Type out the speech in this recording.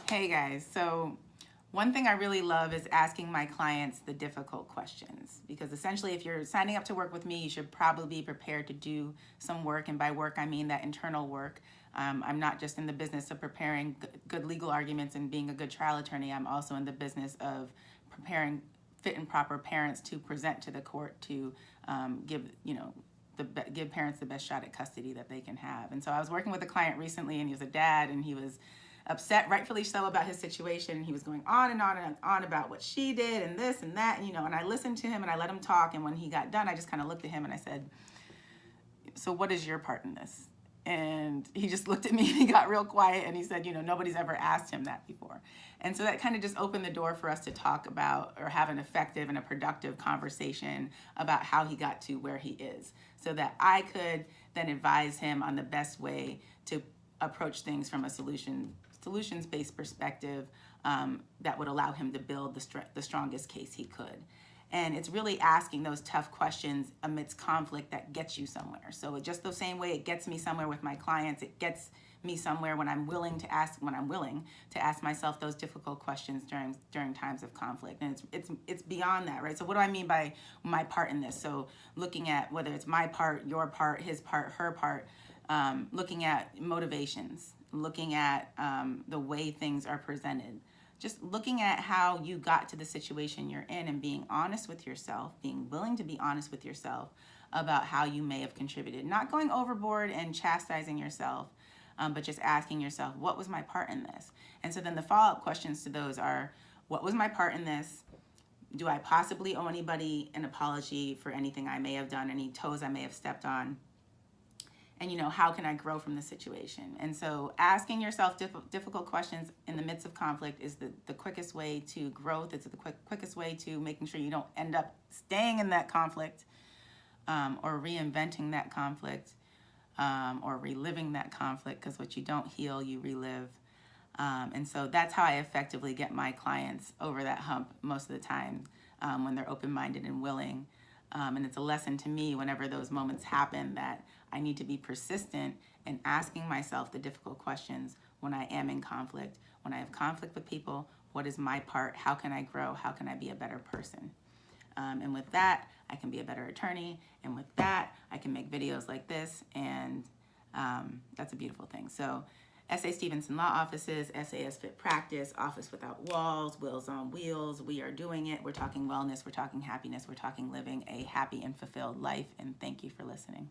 Hey guys, so one thing I really love is asking my clients the difficult questions, because essentially if you're signing up to work with me, you should probably be prepared to do some work, and by work I mean that internal work. I'm not just in the business of preparing good legal arguments and being a good trial attorney. I'm also in the business of preparing fit and proper parents to present to the court to give give parents the best shot at custody that they can have. And so I was working with a client recently, and he was a dad, and he was upset, rightfully so, about his situation. And he was going on and on and on about what she did and this and that, and I listened to him and I let him talk. And when he got done, I just kind of looked at him and I said, so what is your part in this? And he just looked at me and he got real quiet and he said, nobody's ever asked him that before. And so that kind of just opened the door for us to talk about or have an effective and a productive conversation about how he got to where he is, so that I could then advise him on the best way to approach things from a solutions-based perspective that would allow him to build the strongest case he could. And it's really asking those tough questions amidst conflict that gets you somewhere. So just the same way it gets me somewhere with my clients, it gets me somewhere when I'm willing to ask myself those difficult questions during times of conflict. And it's beyond that, right? So what do I mean by my part in this? So looking at whether it's my part, your part, his part, her part, looking at motivations, looking at the way things are presented, just looking at how you got to the situation you're in and being honest with yourself, being willing to be honest with yourself about how you may have contributed. Not going overboard and chastising yourself, but just asking yourself, what was my part in this? And so then the follow-up questions to those are, what was my part in this? Do I possibly owe anybody an apology for anything I may have done, any toes I may have stepped on? And how can I grow from the situation? And so asking yourself difficult questions in the midst of conflict is the quickest way to growth. It's the quickest way to making sure you don't end up staying in that conflict, or reinventing that conflict, or reliving that conflict, because what you don't heal, you relive. And so that's how I effectively get my clients over that hump most of the time, when they're open-minded and willing. And it's a lesson to me whenever those moments happen that I need to be persistent in asking myself the difficult questions when I am in conflict. When I have conflict with people, what is my part? How can I grow? How can I be a better person? And with that, I can be a better attorney. And with that, I can make videos like this. And that's a beautiful thing. So S.A. Stevenson Law Offices, SAS Fit Practice, Office Without Walls, Wills on Wheels. We are doing it. We're talking wellness. We're talking happiness. We're talking living a happy and fulfilled life. And thank you for listening.